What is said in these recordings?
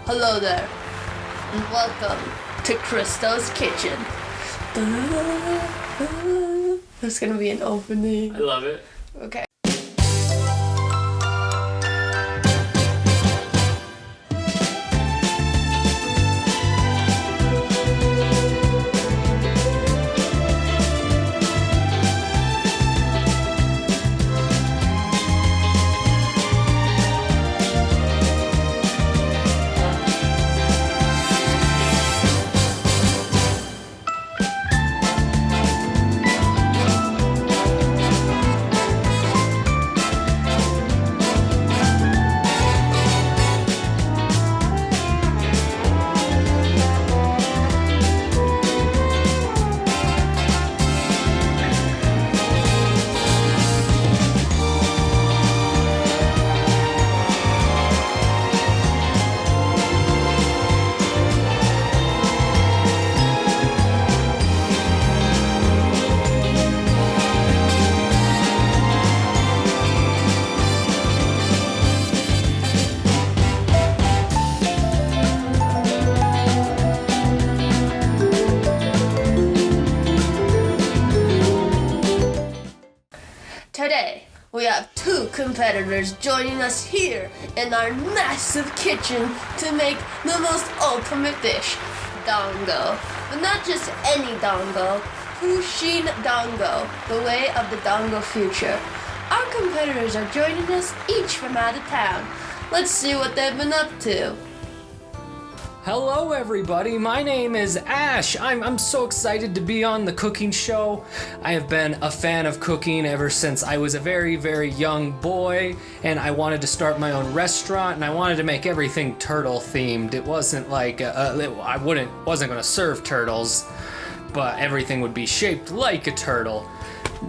Hello there, and welcome to Kristo's Kitchen. There's gonna be an opening. I love it. Okay. Today, we have two competitors joining us here in our massive kitchen to make the most ultimate dish, Dango. But not just any Dango, Pusheen Dango, the way of the Dango future. Our competitors are joining us each from out of town. Let's see what they've been up to. Hello everybody, my name is Ash. I'm so excited to be on the cooking show. I have been a fan of cooking ever since I was a very, very young boy, and I wanted to start my own restaurant, and I wanted to make everything turtle themed. It wasn't like, wasn't gonna serve turtles, but everything would be shaped like a turtle.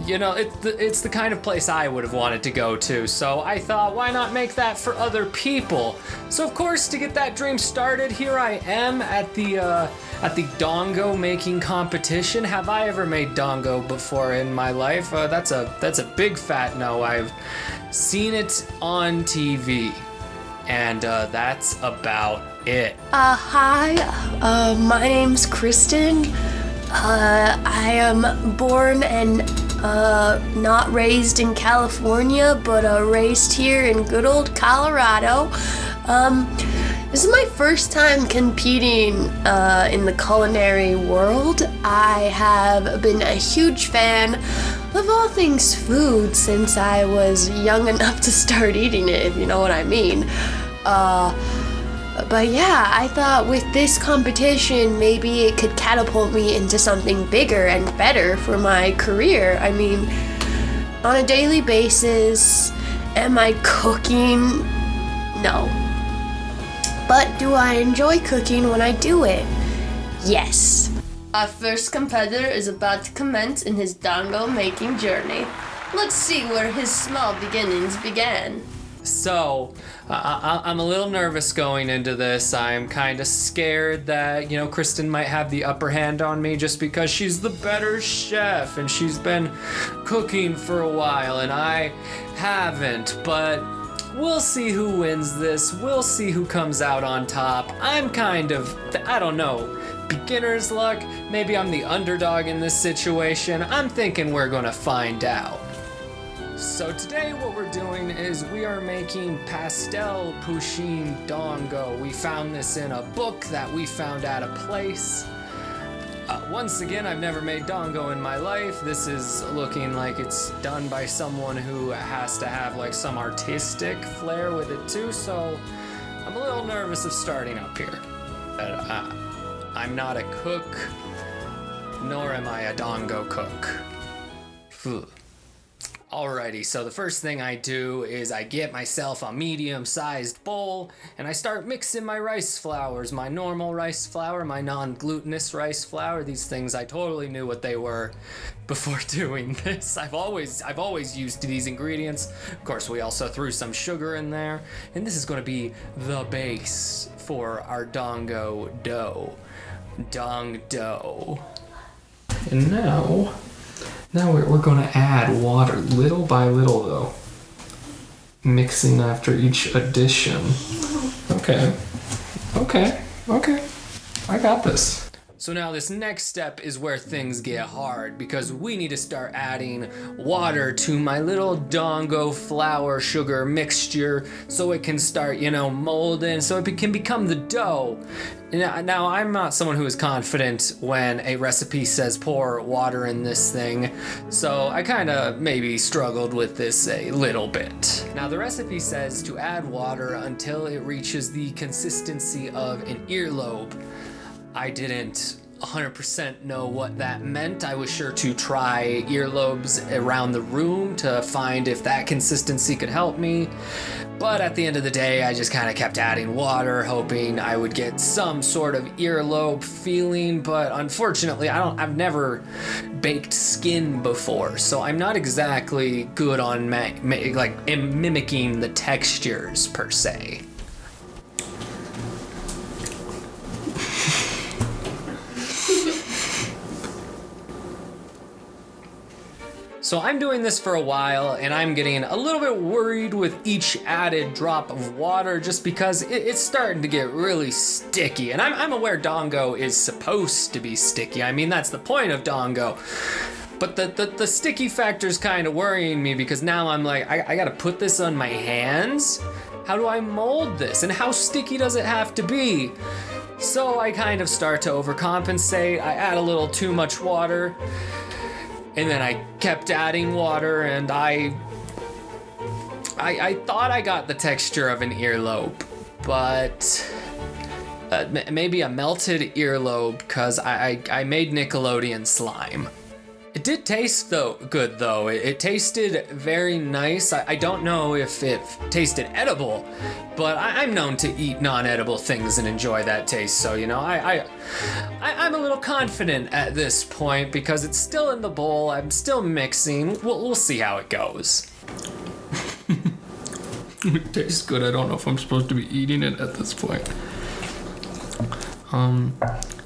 You know, it's the kind of place I would have wanted to go to, so I thought, why not make that for other people? So of course, to get that dream started, here I am at the Dango making competition. Have I ever made Dango before in my life? That's a big fat no. I've seen it on TV, and that's about it. Hi, my name's Kristen. I am born and not raised in California, but raised here in good old Colorado. This is my first time competing in the culinary world. I have been a huge fan of all things food since I was young enough to start eating it, if you know what I mean. But yeah, I thought with this competition, maybe it could catapult me into something bigger and better for my career. I mean, on a daily basis, am I cooking? No. But do I enjoy cooking when I do it? Yes. Our first competitor is about to commence in his Dango making journey. Let's see where his small beginnings began. So, I'm a little nervous going into this. I'm kind of scared that, Kristen might have the upper hand on me just because she's the better chef and she's been cooking for a while and I haven't. But we'll see who wins this. We'll see who comes out on top. I'm kind of, I don't know, beginner's luck. Maybe I'm the underdog in this situation. I'm thinking we're gonna find out. So today what we're doing is we are making pastel Pusheen Dango. We found this in a book that we found at a place. Once again, I've never made Dango in my life. This is looking like it's done by someone who has to have like some artistic flair with it too, so I'm a little nervous of starting up here. I'm not a cook, nor am I a Dango cook. Ugh. Alrighty, so the first thing I do is I get myself a medium-sized bowl and I start mixing my rice flours, my normal rice flour, my non-glutinous rice flour. These things, I totally knew what they were before doing this. I've always used these ingredients. Of course, we also threw some sugar in there, and this is going to be the base for our Dango dough. Dong dough. And now we're going to add water, little by little though. Mixing after each addition. Okay. Okay. I got this. So now this next step is where things get hard because we need to start adding water to my little Dango flour sugar mixture so it can start, molding, so it can become the dough. Now, I'm not someone who is confident when a recipe says pour water in this thing, so I kind of maybe struggled with this a little bit. Now, the recipe says to add water until it reaches the consistency of an earlobe. I didn't 100% know what that meant. I was sure to try earlobes around the room to find if that consistency could help me. But at the end of the day, I just kind of kept adding water, hoping I would get some sort of earlobe feeling. But unfortunately, I've never baked skin before, so I'm not exactly good on mimicking the textures per se. So I'm doing this for a while, and I'm getting a little bit worried with each added drop of water just because it's starting to get really sticky. And I'm aware Dango is supposed to be sticky. I mean, that's the point of Dango. But the sticky factor's kind of worrying me because now I'm like, I gotta put this on my hands? How do I mold this? And how sticky does it have to be? So I kind of start to overcompensate. I add a little too much water. And then I kept adding water, and I thought I got the texture of an earlobe, but maybe a melted earlobe because I made Nickelodeon slime. It did taste good though. It tasted very nice. I don't know if it tasted edible, but I'm known to eat non-edible things and enjoy that taste. So I'm a little confident at this point because it's still in the bowl. I'm still mixing. We'll see how it goes. It tastes good. I don't know if I'm supposed to be eating it at this point.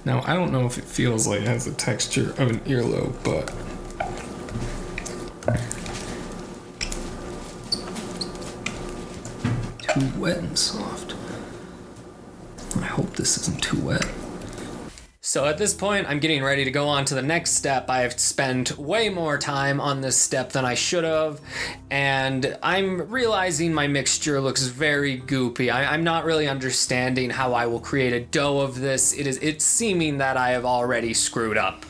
Now, I don't know if it feels like it has the texture of an earlobe, but too wet and soft. I hope this isn't too wet. So at this point, I'm getting ready to go on to the next step. I've spent way more time on this step than I should have, and I'm realizing my mixture looks very goopy. I'm not really understanding how I will create a dough of this. It's seeming that I have already screwed up,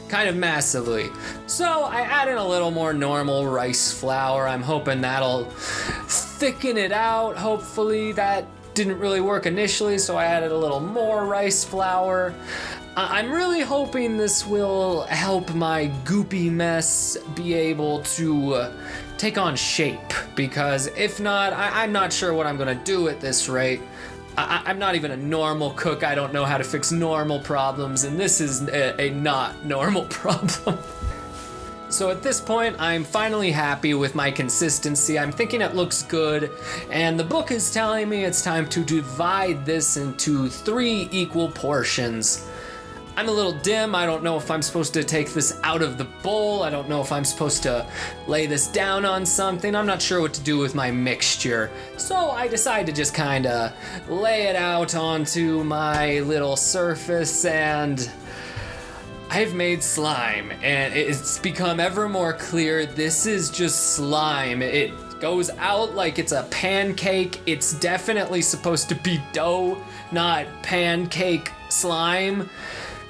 kind of massively. So I add in a little more normal rice flour. I'm hoping that'll thicken it out. Hopefully that didn't really work initially, so I added a little more rice flour. I'm really hoping this will help my goopy mess be able to take on shape, because if not, I'm not sure what I'm gonna do at this rate. I'm not even a normal cook. I don't know how to fix normal problems, and this is a not normal problem. So at this point, I'm finally happy with my consistency. I'm thinking it looks good, and the book is telling me it's time to divide this into 3 equal portions. I'm a little dim. I don't know if I'm supposed to take this out of the bowl. I don't know if I'm supposed to lay this down on something. I'm not sure what to do with my mixture. So I decide to just kind of lay it out onto my little surface, and I've made slime, and it's become ever more clear this is just slime. It goes out like it's a pancake. It's definitely supposed to be dough, not pancake slime.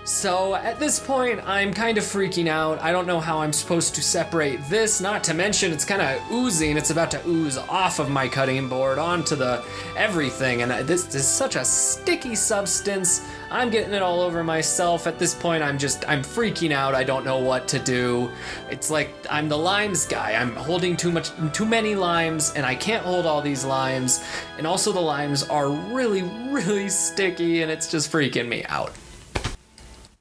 So at this point, I'm kind of freaking out. I don't know how I'm supposed to separate this, not to mention it's kind of oozing. It's about to ooze off of my cutting board onto the everything, and this is such a sticky substance. I'm getting it all over myself. At this point, I'm freaking out. I don't know what to do. It's like I'm the limes guy. I'm holding too many limes, and I can't hold all these limes. And also the limes are really, really sticky, and it's just freaking me out.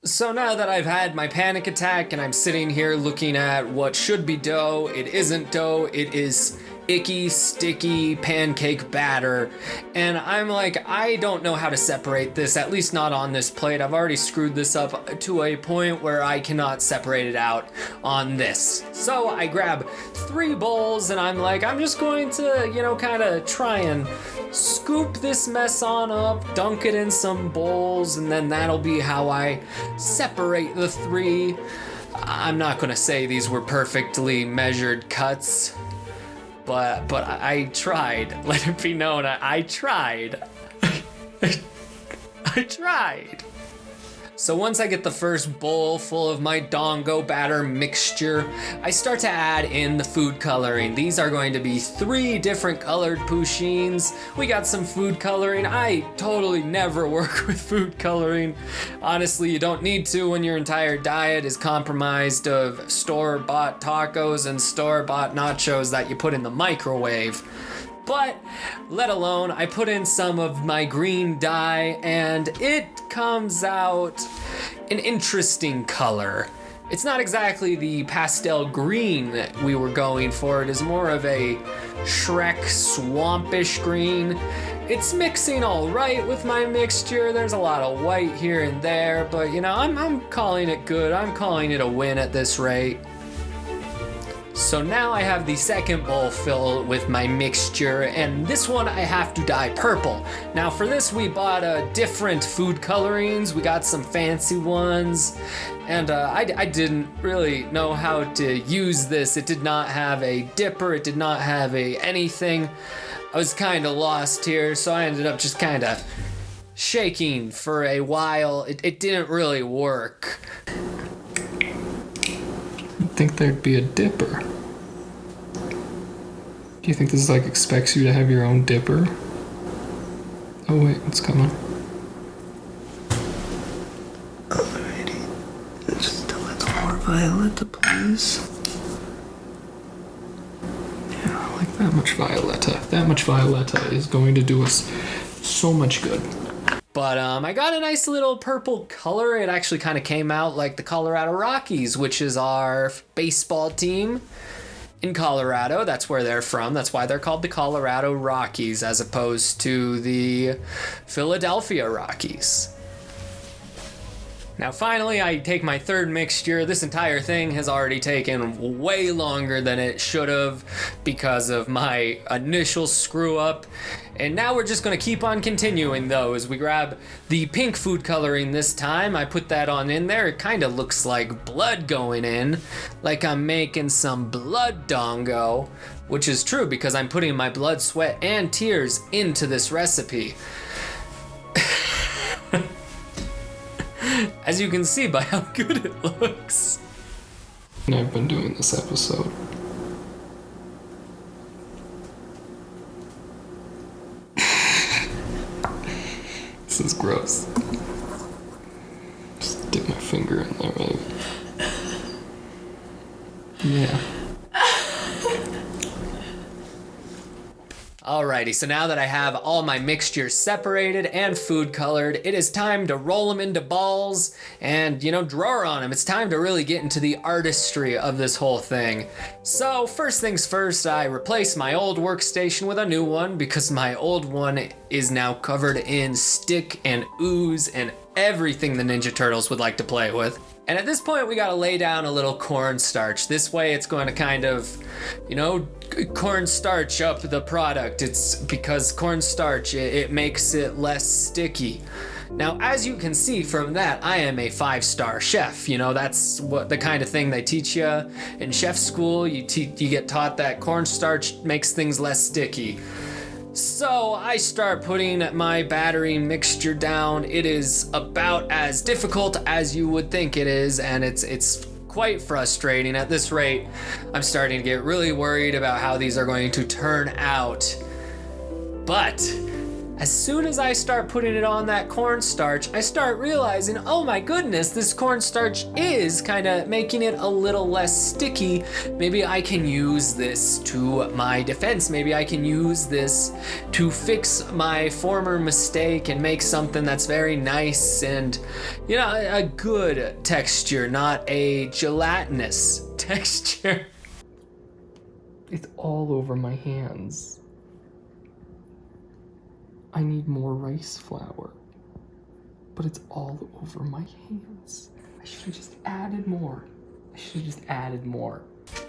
So now that I've had my panic attack and I'm sitting here looking at what should be dough, it isn't dough, it is icky, sticky pancake batter. And I'm like, I don't know how to separate this, at least not on this plate. I've already screwed this up to a point where I cannot separate it out on this. So I grab 3 bowls and I'm like, I'm just going to, kind of try and scoop this mess on up, dunk it in some bowls, and then that'll be how I separate the 3. I'm not gonna say these were perfectly measured cuts, but I tried. Let it be known, I tried. I tried. So once I get the first bowl full of my Dango batter mixture, I start to add in the food coloring. These are going to be 3 different colored Pusheens. We got some food coloring. I totally never work with food coloring. Honestly, you don't need to when your entire diet is compromised of store-bought tacos and store-bought nachos that you put in the microwave. But let alone, I put in some of my green dye and it comes out an interesting color. It's not exactly the pastel green that we were going for. It is more of a Shrek swampish green. It's mixing all right with my mixture. There's a lot of white here and there, but I'm calling it good. I'm calling it a win at this rate. So now I have the second bowl filled with my mixture, and this one I have to dye purple. Now for this we bought different food colorings. We got some fancy ones, and I didn't really know how to use this. It did not have a dipper, it did not have a anything. I was kind of lost here, so I ended up just kind of shaking for a while. It didn't really work. You'd think there'd be a dipper. Do you think this expects you to have your own dipper? Oh wait, it's coming. Alrighty. Just a little more Violetta, please. Yeah, I like that much Violetta. That much Violetta is going to do us so much good. But I got a nice little purple color. It actually kind of came out like the Colorado Rockies, which is our baseball team in Colorado. That's where they're from. That's why they're called the Colorado Rockies as opposed to the Philadelphia Rockies. Now finally, I take my third mixture. This entire thing has already taken way longer than it should have because of my initial screw up. And now we're just gonna keep on continuing those. We grab the pink food coloring this time. I put that on in there. It kind of looks like blood going in, like I'm making some blood Dango, which is true because I'm putting my blood, sweat, and tears into this recipe. As you can see by how good it looks. I've been doing this episode. This is gross. Just dip my finger in there, maybe. Yeah. Alrighty, so now that I have all my mixtures separated and food colored, it is time to roll them into balls and, draw on them. It's time to really get into the artistry of this whole thing. So first things first, I replace my old workstation with a new one because my old one is now covered in stick and ooze and everything the Ninja Turtles would like to play with. And at this point, we gotta lay down a little cornstarch. This way it's going to kind of, cornstarch up the product. It's because cornstarch, it makes it less sticky. Now, as you can see from that, I am a 5-star chef. That's what the kind of thing they teach you in chef school. You get taught that cornstarch makes things less sticky. So I start putting my battery mixture down. It is about as difficult as you would think it is, and it's quite frustrating. At this rate, I'm starting to get really worried about how these are going to turn out. But as soon as I start putting it on that cornstarch, I start realizing, oh my goodness, this cornstarch is kind of making it a little less sticky. Maybe I can use this to my defense. Maybe I can use this to fix my former mistake and make something that's very nice and, a good texture, not a gelatinous texture. It's all over my hands. I need more rice flour. But it's all over my hands. I should have just added more.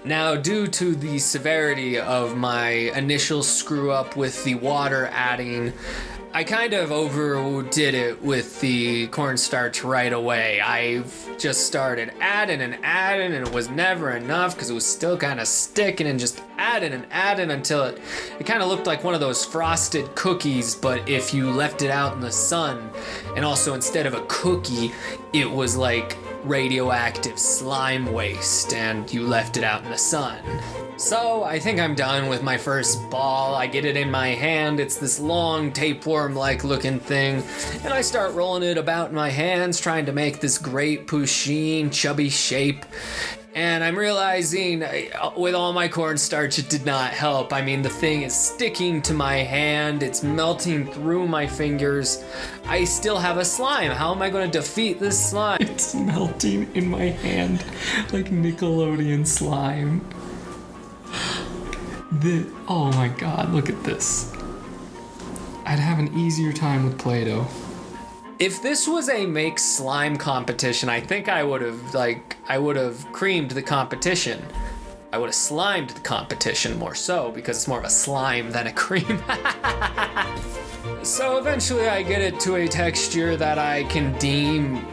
Now, due to the severity of my initial screw up with the water adding, I kind of overdid it with the cornstarch right away. I've just started adding and it was never enough because it was still kind of sticking, and just adding until it kind of looked like one of those frosted cookies, but if you left it out in the sun, and also instead of a cookie, it was like radioactive slime waste, and you left it out in the sun. So I think I'm done with my first ball. I get it in my hand. It's this long tapeworm-like looking thing, and I start rolling it about in my hands, trying to make this great Pusheen chubby shape. And I'm realizing with all my cornstarch, it did not help. I mean, the thing is sticking to my hand. It's melting through my fingers. I still have a slime. How am I going to defeat this slime? It's melting in my hand like Nickelodeon slime. Oh my god, look at this. I'd have an easier time with Play-Doh. If this was a make slime competition, I think I would have creamed the competition. I would have slimed the competition more so, because it's more of a slime than a cream. So eventually I get it to a texture that I can deem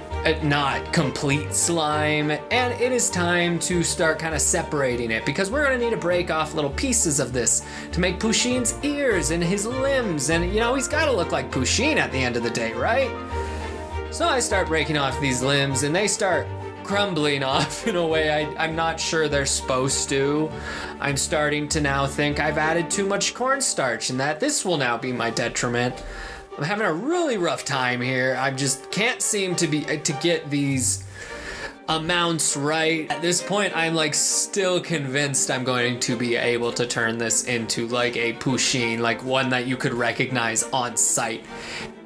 not complete slime, and it is time to start kind of separating it, because we're going to need to break off little pieces of this to make Pusheen's ears and his limbs, and he's got to look like Pusheen at the end of the day, right? So I start breaking off these limbs, and they start crumbling off in a way I'm not sure they're supposed to. I'm starting to now think I've added too much cornstarch, and that this will now be my detriment. I'm having a really rough time here. I just can't seem to get these amounts right. At this point, I'm still convinced I'm going to be able to turn this into a Pusheen, one that you could recognize on sight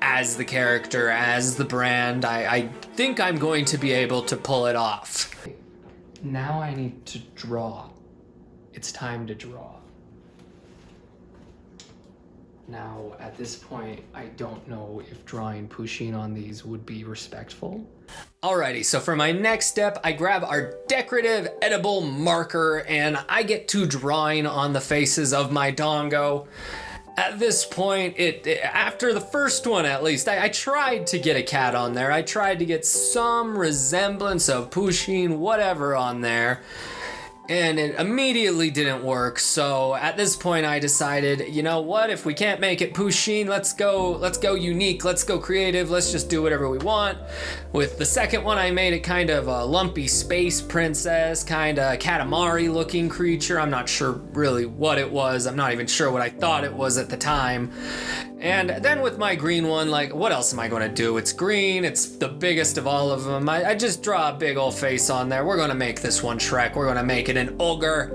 as the character, as the brand. I think I'm going to be able to pull it off. Now I need to draw. It's time to draw. Now, at this point, I don't know if drawing Pusheen on these would be respectful. Alrighty, so for my next step, I grab our decorative edible marker, and I get to drawing on the faces of my Dango. At this point, after the first one at least, I tried to get a cat on there. I tried to get some resemblance of Pusheen, whatever, on there. And it immediately didn't work, so at this point I decided, you know what, if we can't make it Pusheen, let's go unique, let's go creative, let's just do whatever we want. With the second one, I made it kind of a lumpy space princess, kind of Katamari looking creature. I'm not sure really what it was, I'm not even sure what I thought it was at the time. And then with my green one, what else am I going to do? It's green, it's the biggest of all of them. I just draw a big old face on there. We're going to make this one Shrek. We're going to make it an ogre.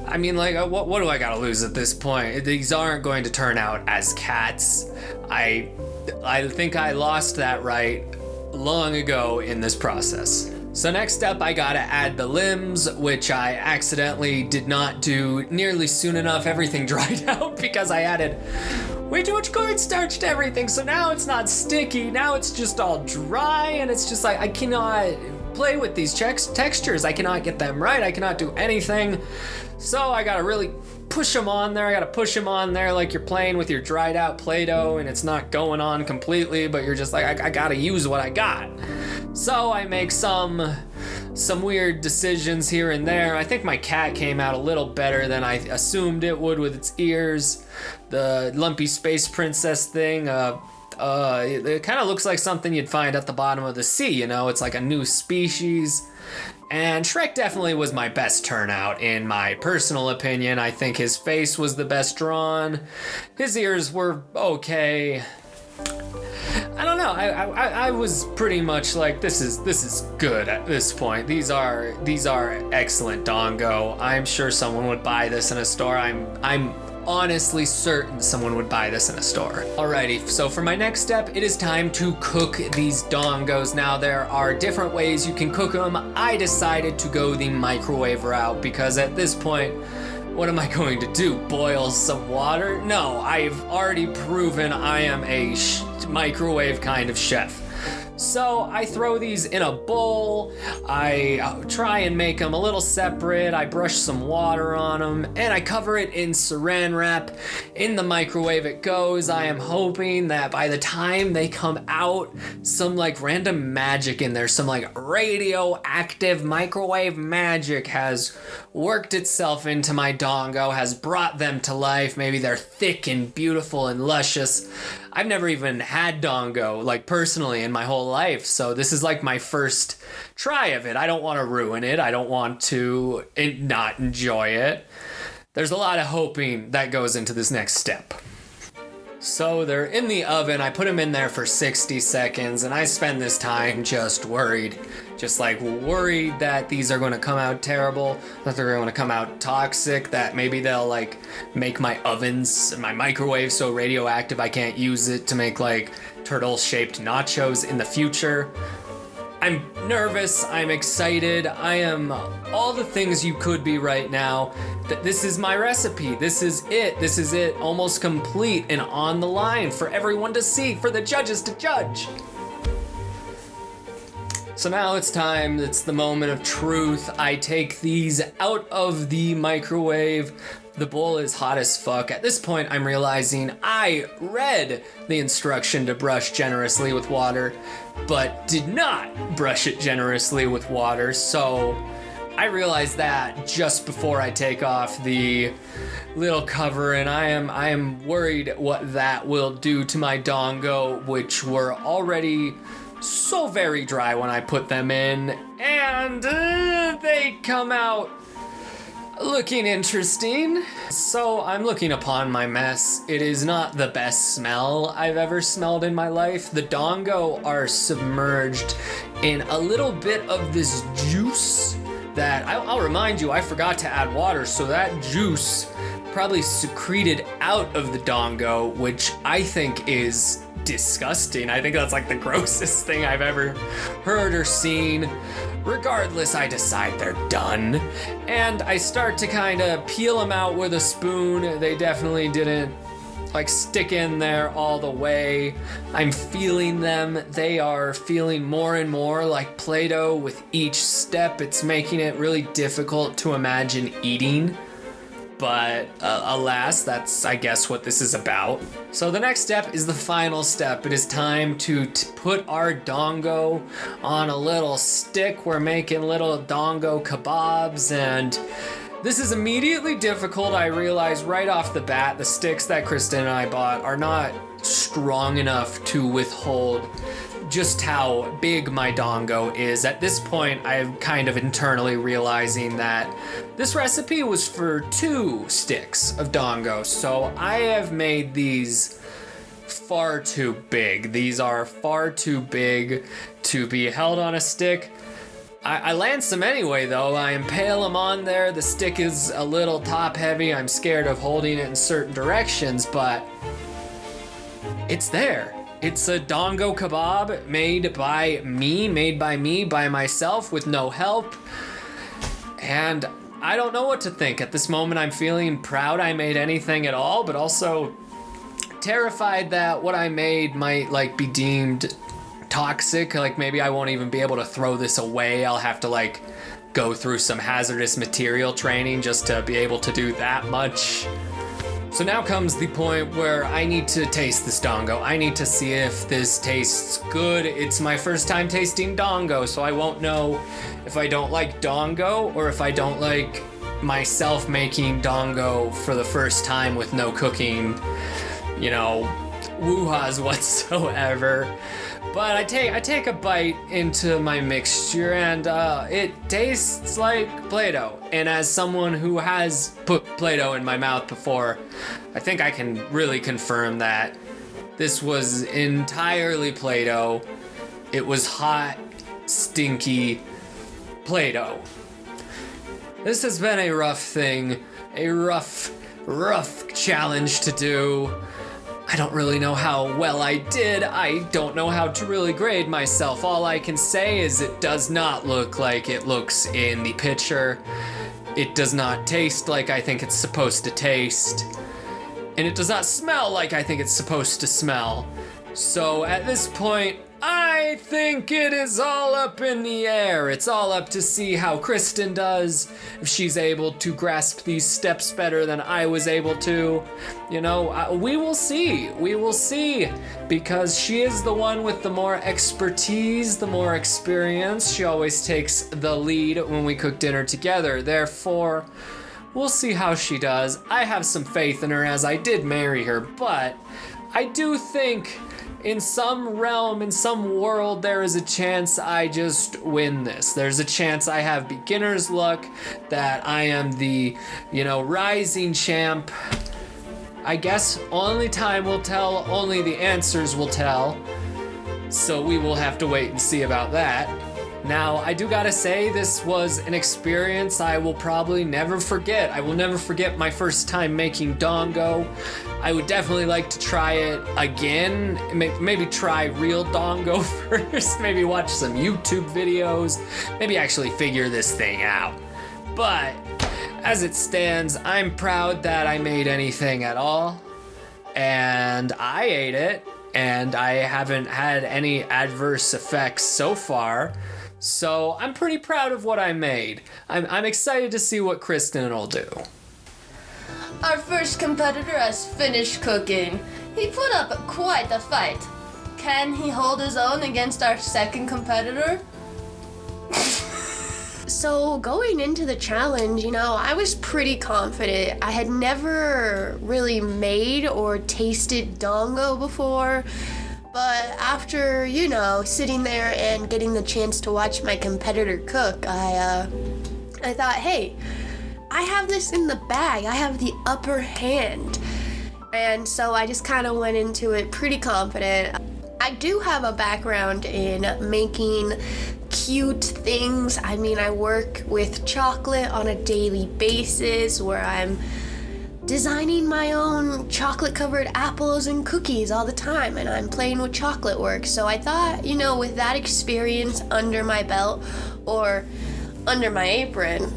I mean, what do I got to lose at this point? These aren't going to turn out as cats. I think I lost that right long ago in this process. So next up, I gotta add the limbs, which I accidentally did not do nearly soon enough. Everything dried out because I added way too much cornstarch to everything, so now it's not sticky, now it's just all dry, and it's just I cannot play with these textures, I cannot get them right, I cannot do anything. So I gotta really push them on there. I gotta push them on there like you're playing with your dried out Play-Doh and it's not going on completely, but you're just I gotta use what I got. So I make some weird decisions here and there. I think my cat came out a little better than I assumed it would with its ears. The lumpy space princess thing, it kind of looks like something you'd find at the bottom of the sea, it's like a new species. And Shrek definitely was my best turnout, in my personal opinion. I think his face was the best drawn. His ears were okay. I don't know. I was pretty much this is good at this point. These are excellent Dango. I'm sure someone would buy this in a store. I'm honestly certain someone would buy this in a store. Alrighty, so for my next step, it is time to cook these Dangos. Now, there are different ways you can cook them. I decided to go the microwave route because at this point, What am I going to do? Boil some water? No, I've already proven I am a microwave kind of chef. So I throw these in a bowl, I try and make them a little separate, I brush some water on them, and I cover it in saran wrap. In the microwave it goes. I am hoping that by the time they come out, some like random magic in there, some like radioactive microwave magic has worked itself into my Dango, has brought them to life. Maybe they're thick and beautiful and luscious. I've never even had Dango, like personally, in my whole life, so this is like my first try of it. I don't want to ruin it. I don't want to not enjoy it. There's a lot of hoping that goes into this next step. So they're in the oven. I put them in there for 60 seconds, and I spend this time just worried. Just like worried that these are going to come out terrible, that they're going to come out toxic, that maybe they'll like make my ovens, my microwave so radioactive I can't use it to make like turtle-shaped nachos in the future. I'm nervous, I'm excited, I am all the things you could be right now. This is my recipe, this is it, almost complete and on the line for everyone to see, for the judges to judge. So now it's time, it's the moment of truth. I take these out of the microwave. The bowl is hot as fuck. At this point, I'm realizing I read the instruction to brush generously with water, but did not brush it generously with water. So I realized that just before I take off the little cover, and I am worried what that will do to my Dango, which were already so very dry when I put them in, and they come out looking interesting. So I'm looking upon my mess. It is not the best smell I've ever smelled in my life. The Dango are submerged in a little bit of this juice that I'll remind you, I forgot to add water, so that juice probably secreted out of the Dango, which I think is disgusting. I think that's like the grossest thing I've ever heard or seen. Regardless, I decide they're done, and I start to kind of peel them out with a spoon. They definitely didn't like stick in there all the way. I'm feeling them. They are feeling more and more like Play-Doh with each step. It's making it really difficult to imagine eating. But alas, that's, I guess, what this is about. So the next step is the final step. It is time to put our Dango on a little stick. We're making little Dango kebabs, and this is immediately difficult. I realize right off the bat, the sticks that Kristen and I bought are not strong enough to withhold just how big my Dango is. At this point, I'm kind of internally realizing that this recipe was for 2 sticks of Dango, so I have made these far too big. These are far too big to be held on a stick. I lance them anyway, though. I impale them on there. The stick is a little top heavy. I'm scared of holding it in certain directions, but it's there. It's a Dango kebab made by me, by myself, with no help. And I don't know what to think. At this moment, I'm feeling proud I made anything at all, but also terrified that what I made might like be deemed toxic. Like maybe I won't even be able to throw this away. I'll have to like go through some hazardous material training just to be able to do that much. So now comes the point where I need to taste this Dango. I need to see if this tastes good. It's my first time tasting Dango, so I won't know if I don't like Dango or if I don't like myself making Dango for the first time with no cooking, woo-ha's whatsoever. But I take a bite into my mixture, and it tastes like Play-Doh. And as someone who has put Play-Doh in my mouth before, I think I can really confirm that this was entirely Play-Doh. It was hot, stinky Play-Doh. This has been a rough thing, a rough challenge to do. I don't really know how well I did. I don't know how to really grade myself. All I can say is it does not look like it looks in the picture. It does not taste like I think it's supposed to taste. And it does not smell like I think it's supposed to smell. So at this point, I think it is all up in the air. It's all up to see how Kristen does, if she's able to grasp these steps better than I was able to. You know, we will see. We will see. Because she is the one with the more expertise, the more experience. She always takes the lead when we cook dinner together. Therefore, we'll see how she does. I have some faith in her as I did marry her, but I do think in some realm, in some world, there is a chance I just win this. There's a chance I have beginner's luck, that I am the, rising champ. I guess only time will tell, only the answers will tell. So we will have to wait and see about that. Now, I do gotta say, this was an experience I will probably never forget. I will never forget my first time making Dango. I would definitely like to try it again. Maybe try real Dango first. Maybe watch some YouTube videos. Maybe actually figure this thing out. But as it stands, I'm proud that I made anything at all. And I ate it. And I haven't had any adverse effects so far. So I'm pretty proud of what I made. I'm excited to see what Kristen will do. Our first competitor has finished cooking. He put up quite a fight. Can he hold his own against our second competitor? So going into the challenge, I was pretty confident. I had never really made or tasted Dango before. But after, sitting there and getting the chance to watch my competitor cook, I thought, hey, I have this in the bag. I have the upper hand. And so I just kind of went into it pretty confident. I do have a background in making cute things. I mean, I work with chocolate on a daily basis where I'm designing my own chocolate-covered apples and cookies all the time, and I'm playing with chocolate work. So I thought, with that experience under my belt or under my apron,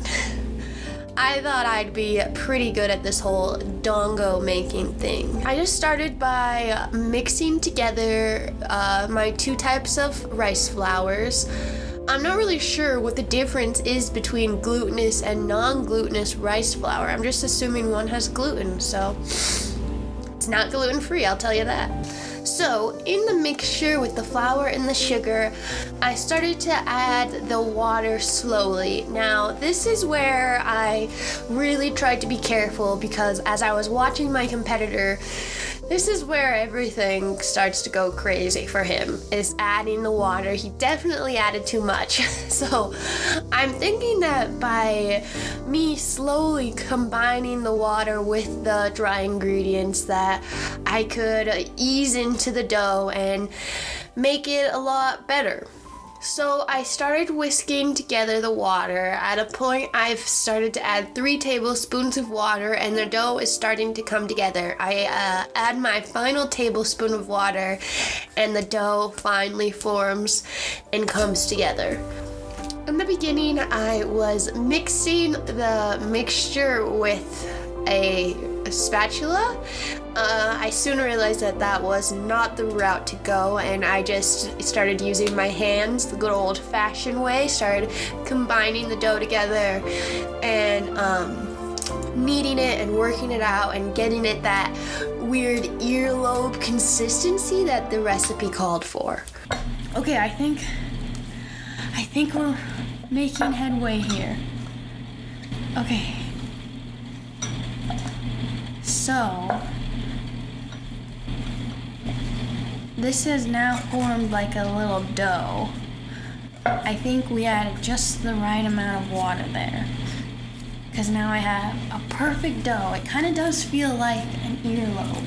I thought I'd be pretty good at this whole Dango making thing. I just started by mixing together my 2 types of rice flours. I'm not really sure what the difference is between glutinous and non-glutinous rice flour. I'm just assuming one has gluten, so it's not gluten-free, I'll tell you that. So, in the mixture with the flour and the sugar, I started to add the water slowly. Now, this is where I really tried to be careful because as I was watching my competitor, this is where everything starts to go crazy for him, is adding the water. He definitely added too much. So I'm thinking that by me slowly combining the water with the dry ingredients that I could ease into the dough and make it a lot better. So I started whisking together the water. At a point, I've started to add 3 tablespoons of water and the dough is starting to come together. I add my final tablespoon of water and the dough finally forms and comes together. In the beginning, I was mixing the mixture with a spatula. I soon realized that was not the route to go, and I just started using my hands the good old-fashioned way, started combining the dough together and kneading it and working it out and getting it that weird earlobe consistency that the recipe called for. Okay, I think we're making headway here. Okay. So, this has now formed like a little dough. I think we added just the right amount of water there. Because now I have a perfect dough. It kind of does feel like an earlobe.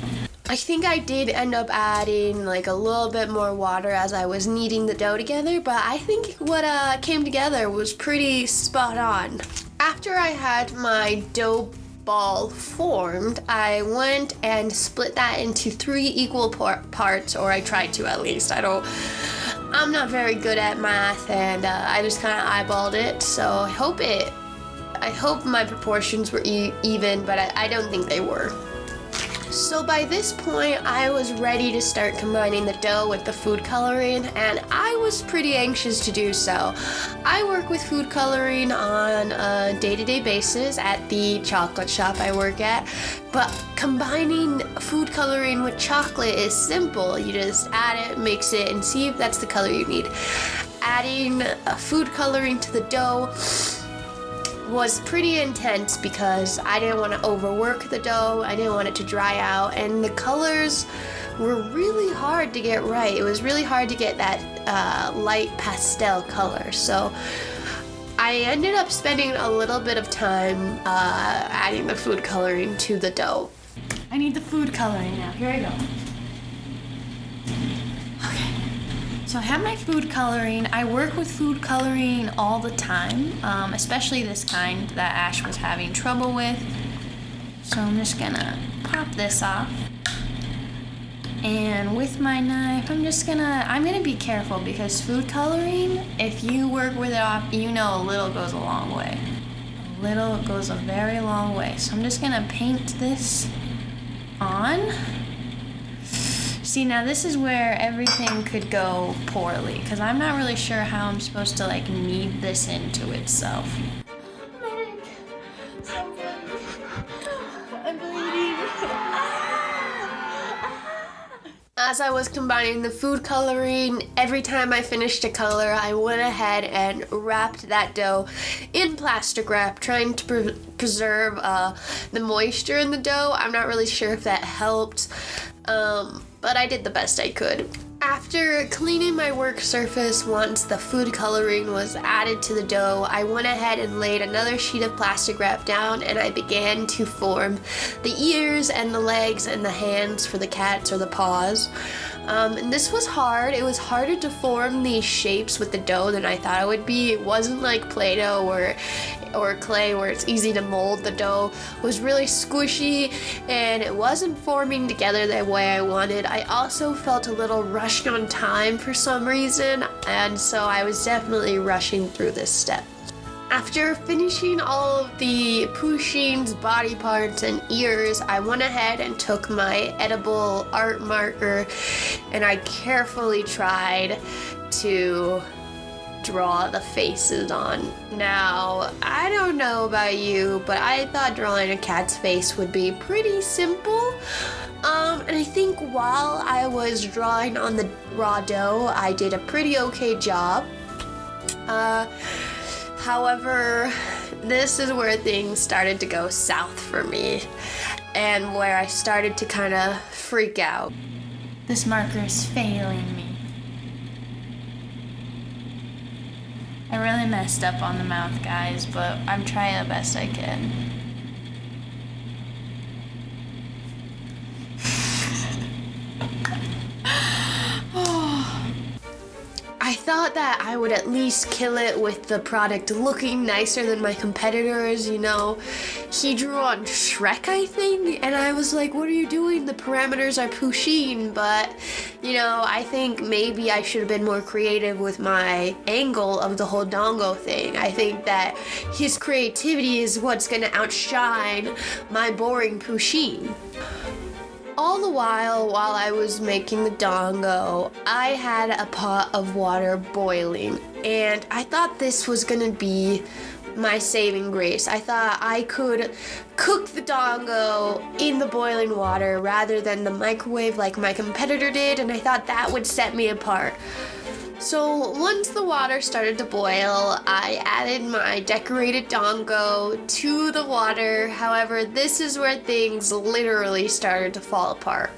I think I did end up adding like a little bit more water as I was kneading the dough together, but I think what came together was pretty spot on. After I had my dough ball formed, I went and split that into 3 equal parts, or I tried to at least. I'm not very good at math, and I just kind of eyeballed it, so I hope it I hope my proportions were even, but I don't think they were. So by this point, I was ready to start combining the dough with the food coloring, and I was pretty anxious to do so. I work with food coloring on a day-to-day basis at the chocolate shop I work at, but combining food coloring with chocolate is simple. You just add it, mix it, and see if that's the color you need. Adding food coloring to the dough was pretty intense because I didn't want to overwork the dough, I didn't want it to dry out, and the colors were really hard to get right. It was really hard to get that light pastel color. So I ended up spending a little bit of time adding the food coloring to the dough. I need the food coloring now. Here I go. So I have my food coloring. I work with food coloring all the time, especially this kind that Ash was having trouble with. So I'm just gonna pop this off. And with my knife, I'm gonna be careful because food coloring, if you work with it off, you know a little goes a long way. A little goes a very long way. So I'm just gonna paint this on. See, now this is where everything could go poorly, because I'm not really sure how I'm supposed to, knead this into itself. I'm bleeding. As I was combining the food coloring, every time I finished a color, I went ahead and wrapped that dough in plastic wrap, trying to preserve the moisture in the dough. I'm not really sure if that helped. But I did the best I could. After cleaning my work surface once the food coloring was added to the dough, I went ahead and laid another sheet of plastic wrap down, and I began to form the ears and the legs and the hands for the cats or the paws. And this was hard. It was harder to form these shapes with the dough than I thought it would be. It wasn't like Play-Doh or clay where it's easy to mold. The dough was really squishy and it wasn't forming together the way I wanted. I also felt a little rushed on time for some reason, and so I was definitely rushing through this step. After finishing all of the Pusheen's body parts and ears, I went ahead and took my edible art marker and I carefully tried to draw the faces on. Now, I don't know about you, but I thought drawing a cat's face would be pretty simple. And I think while I was drawing on the raw dough, I did a pretty okay job. However, this is where things started to go south for me and where I started to kind of freak out. This marker is failing me. I really messed up on the mouth, guys, but I'm trying the best I can. I thought that I would at least kill it with the product looking nicer than my competitors, you know. He drew on Shrek, I think, and I was like, what are you doing? The parameters are Pusheen, but, you know, I think maybe I should have been more creative with my angle of the whole Dango thing. I think that his creativity is what's gonna outshine my boring Pusheen. All the while I was making the Dango, I had a pot of water boiling, and I thought this was gonna be my saving grace. I thought I could cook the Dango in the boiling water rather than the microwave like my competitor did, and I thought that would set me apart. So once the water started to boil, I added my decorated Dango to the water. However, this is where things literally started to fall apart.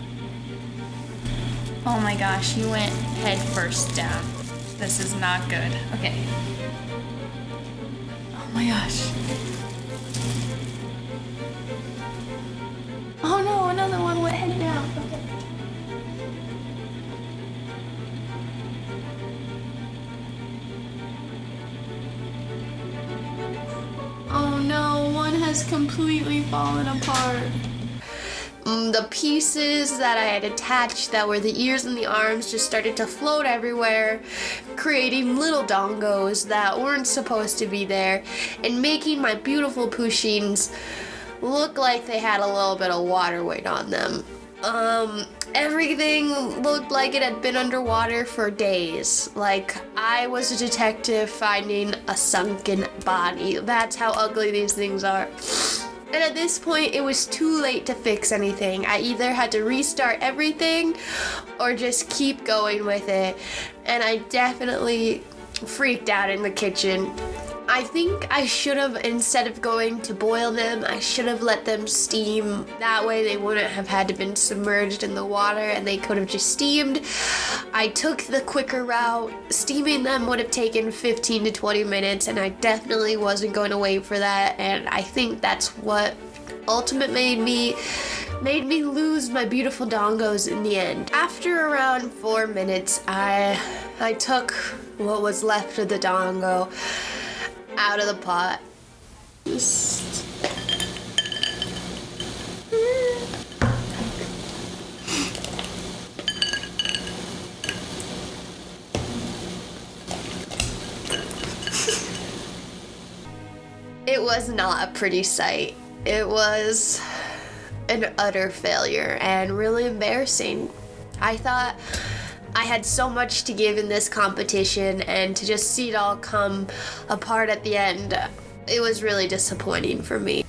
Oh my gosh, you went head first down. This is not good. Okay. Oh my gosh. Oh no, another one went head down. Okay. Oh no, one has completely fallen apart. The pieces that I had attached that were the ears and the arms just started to float everywhere, creating little dongos that weren't supposed to be there, and making my beautiful Pusheens look like they had a little bit of water weight on them. Everything looked like it had been underwater for days. Like I was a detective finding a sunken body. That's how ugly these things are. And at this point, it was too late to fix anything. I either had to restart everything or just keep going with it. And I definitely freaked out in the kitchen. I think I should have, instead of going to boil them, I should have let them steam. That way they wouldn't have had to been submerged in the water and they could have just steamed. I took the quicker route. Steaming them would have taken 15 to 20 minutes and I definitely wasn't going to wait for that. And I think that's what ultimately made me lose my beautiful dongos in the end. After around 4 minutes, I took what was left of the dongo out of the pot. It was not a pretty sight. It was an utter failure and really embarrassing. I thought I had so much to give in this competition, and to just see it all come apart at the end, it was really disappointing for me.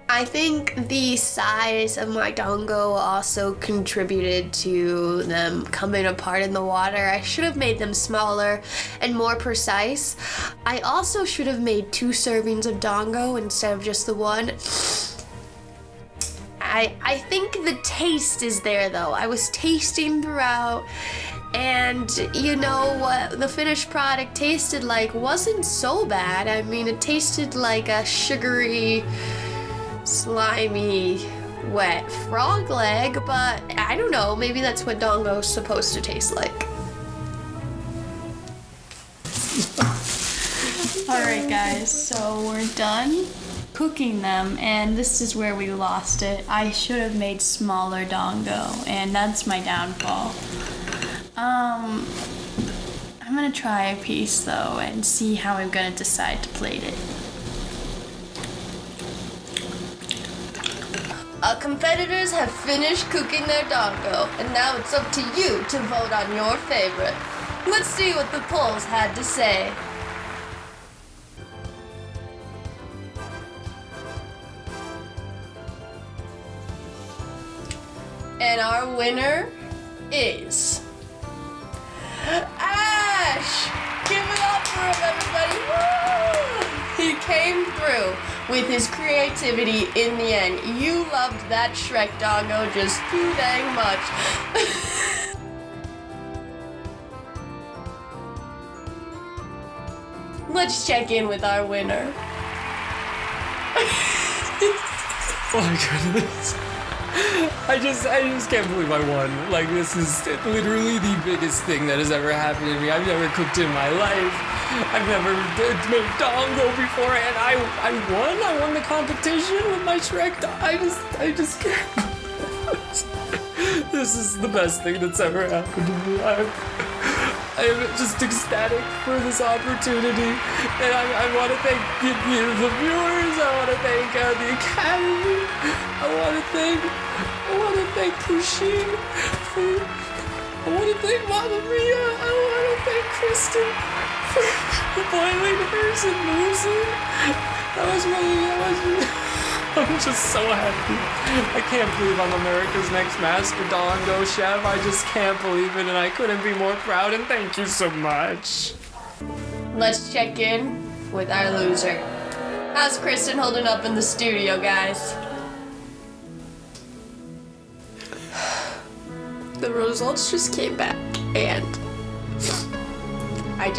I think the size of my dongo also contributed to them coming apart in the water. I should have made them smaller and more precise. I also should have made 2 servings of dongo instead of just the 1. I think the taste is there though. I was tasting throughout, and you know what the finished product tasted like wasn't so bad. I mean, it tasted like a sugary, slimy, wet frog leg, but I don't know, maybe that's what dongo's supposed to taste like. Alright guys, so we're done cooking them, and this is where we lost it. I should have made smaller dongo, and that's my downfall. I'm gonna try a piece though and see how I'm gonna decide to plate it. Our competitors have finished cooking their dongo, and now it's up to you to vote on your favorite. Let's see what the polls had to say. And our winner is Ash! Give it up for him, everybody! Woo! He came through with his creativity in the end. You loved that Shrek dongo just too dang much. Let's check in with our winner. Oh my goodness. I just can't believe I won. Like, this is literally the biggest thing that has ever happened to me. I've never cooked in my life. I've never made dongo before, and I won. I won the competition with my Shrek. I just can't. This is the best thing that's ever happened to me. I am just ecstatic for this opportunity, and I want to thank the viewers. I want to thank the Academy. I want to thank Pusheen. I want to thank Mama Mia. I want to thank Kristo for boiling hers and losing. I'm just so happy. I can't believe I'm America's Next Master Dango Chef. I just can't believe it, and I couldn't be more proud, and thank you so much. Let's check in with our loser. How's Kristen holding up in the studio, guys? The results just came back, and I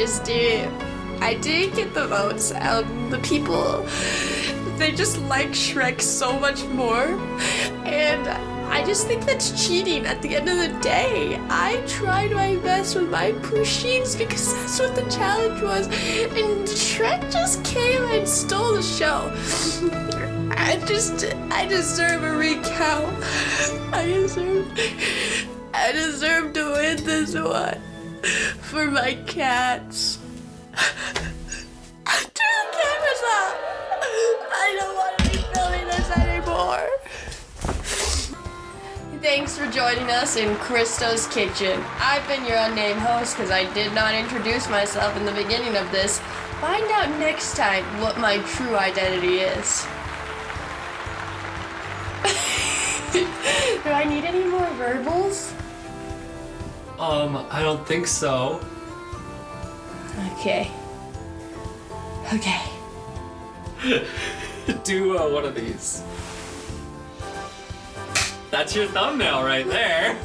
didn't get the votes. The people, they just like Shrek so much more, and I just think that's cheating at the end of the day. I tried my best with my Pusheens because that's what the challenge was, and Shrek just came and stole the show. I deserve a recount. I deserve to win this one. For my cats. Turn the cameras off. I don't want to be filming this anymore. Thanks for joining us in Kristo's kitchen. I've been your unnamed host because I did not introduce myself in the beginning of this. Find out next time what my true identity is. Do I need any more verbals? I don't think so. Okay. Do one of these. That's your thumbnail right there.